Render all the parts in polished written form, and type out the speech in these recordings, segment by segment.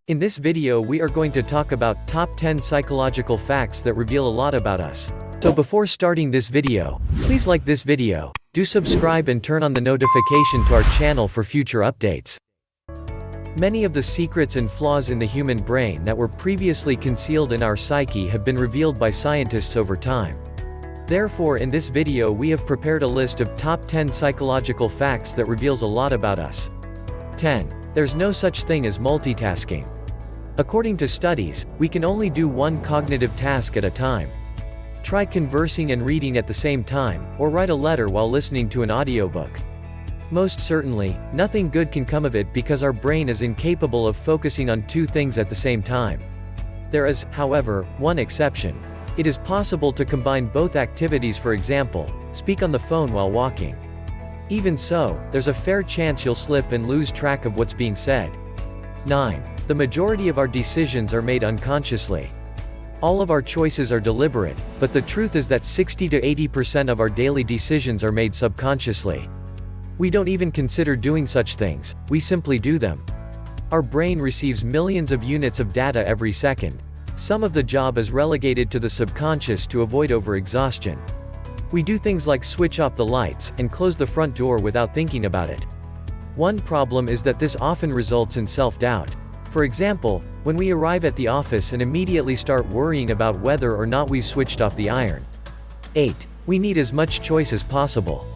In this video we are going to talk about top 10 psychological facts that reveal a lot about us. So before starting this video, please like this video, do subscribe and turn on the notification to our channel for future updates. Many of the secrets and flaws in the human brain that were previously concealed in our psyche have been revealed by scientists over time. Therefore, in this video we have prepared a list of top 10 psychological facts that reveals a lot about us. 10. There's no such thing as multitasking. According to studies, we can only do one cognitive task at a time. Try conversing and reading at the same time, or write a letter while listening to an audiobook. Most certainly, nothing good can come of it because our brain is incapable of focusing on two things at the same time. There is, however, one exception. It is possible to combine both activities, for example, speak on the phone while walking. Even so, there's a fair chance you'll slip and lose track of what's being said. 9. The majority of our decisions are made unconsciously. All of our choices are deliberate, but the truth is that 60 to 80% of our daily decisions are made subconsciously. We don't even consider doing such things, we simply do them. Our brain receives millions of units of data every second. Some of the job is relegated to the subconscious to avoid overexhaustion. We do things like switch off the lights and close the front door without thinking about it. One problem is that this often results in self-doubt. For example, when we arrive at the office and immediately start worrying about whether or not we've switched off the iron. 8. We need as much choice as possible.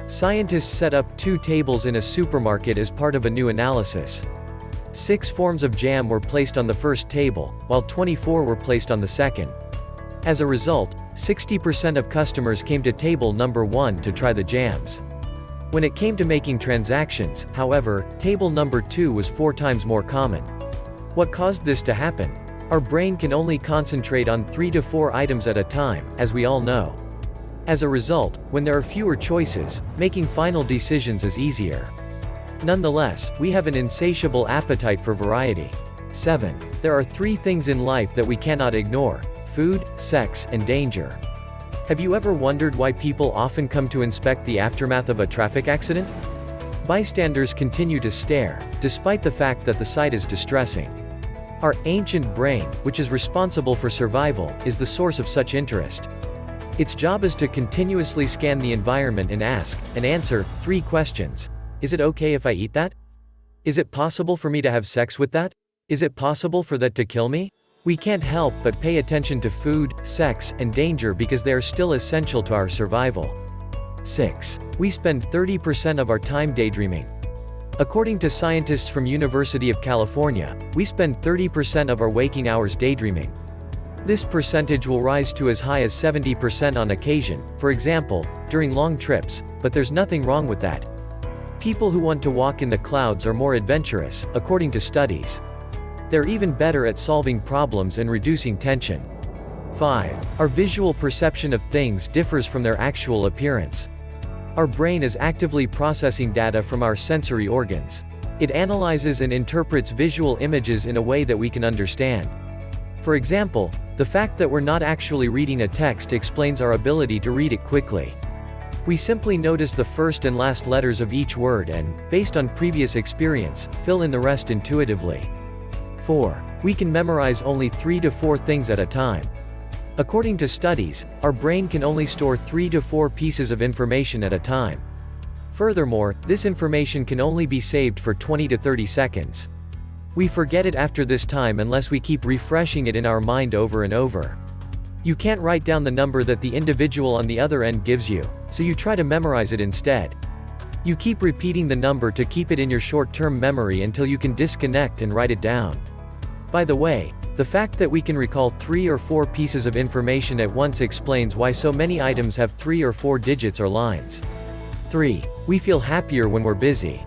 Scientists set up 2 tables in a supermarket as part of a new analysis. 6 forms of jam were placed on the first table, while 24 were placed on the second. As a result, 60% of customers came to table number 1 to try the jams. When it came to making transactions, however, table number 2 was 4 times more common. What caused this to happen? Our brain can only concentrate on 3 to 4 items at a time, as we all know. As a result, when there are fewer choices, making final decisions is easier. Nonetheless, we have an insatiable appetite for variety. 7. There are 3 things in life that we cannot ignore: food, sex, and danger. Have you ever wondered why people often come to inspect the aftermath of a traffic accident? Bystanders continue to stare, despite the fact that the sight is distressing. Our ancient brain, which is responsible for survival, is the source of such interest. Its job is to continuously scan the environment and ask, and answer, 3 questions. Is it okay if I eat that? Is it possible for me to have sex with that? Is it possible for that to kill me? We can't help but pay attention to food, sex, and danger because they are still essential to our survival. 6. We spend 30% of our time daydreaming. According to scientists from University of California, we spend 30% of our waking hours daydreaming. This percentage will rise to as high as 70% on occasion, for example, during long trips, but there's nothing wrong with that. People who want to walk in the clouds are more adventurous, according to studies. They're even better at solving problems and reducing tension. 5. Our visual perception of things differs from their actual appearance. Our brain is actively processing data from our sensory organs. It analyzes and interprets visual images in a way that we can understand. For example, the fact that we're not actually reading a text explains our ability to read it quickly. We simply notice the first and last letters of each word and, based on previous experience, fill in the rest intuitively. 4. We can memorize only 3 to 4 things at a time. According to studies, our brain can only store 3 to 4 pieces of information at a time. Furthermore, this information can only be saved for 20 to 30 seconds. We forget it after this time unless we keep refreshing it in our mind over and over. You can't write down the number that the individual on the other end gives you, so you try to memorize it instead. You keep repeating the number to keep it in your short-term memory until you can disconnect and write it down. By the way, the fact that we can recall 3 or 4 pieces of information at once explains why so many items have 3 or 4 digits or lines. 3. We feel happier when we're busy.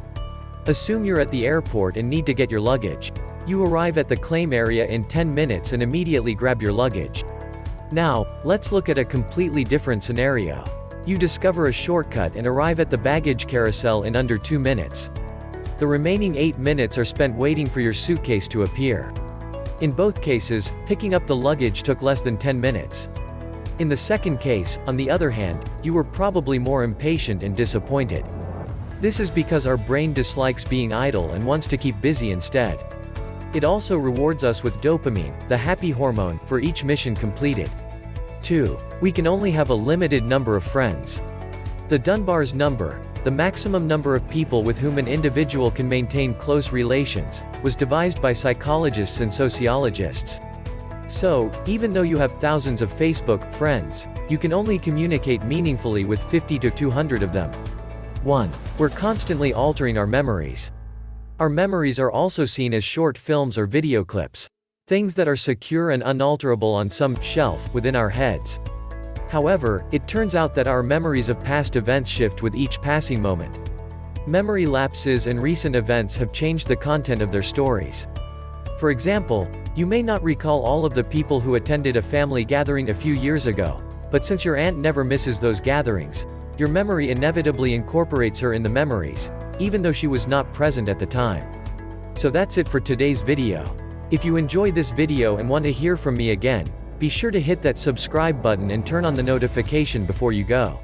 Assume you're at the airport and need to get your luggage. You arrive at the claim area in 10 minutes and immediately grab your luggage. Now, let's look at a completely different scenario. You discover a shortcut and arrive at the baggage carousel in under 2 minutes. The remaining 8 minutes are spent waiting for your suitcase to appear. In both cases, picking up the luggage took less than 10 minutes. In the second case, on the other hand, you were probably more impatient and disappointed. This is because our brain dislikes being idle and wants to keep busy instead. It also rewards us with dopamine, the happy hormone, for each mission completed. 2. We can only have a limited number of friends. The Dunbar's number, the maximum number of people with whom an individual can maintain close relations, was devised by psychologists and sociologists. So, even though you have thousands of Facebook friends, you can only communicate meaningfully with 50 to 200 of them. 1. We're constantly altering our memories. Our memories are also seen as short films or video clips. Things that are secure and unalterable on some shelf within our heads. However, it turns out that our memories of past events shift with each passing moment. Memory lapses and recent events have changed the content of their stories. For example, you may not recall all of the people who attended a family gathering a few years ago, but since your aunt never misses those gatherings, your memory inevitably incorporates her in the memories, even though she was not present at the time. So that's it for today's video. If you enjoyed this video and want to hear from me again, be sure to hit that subscribe button and turn on the notification before you go.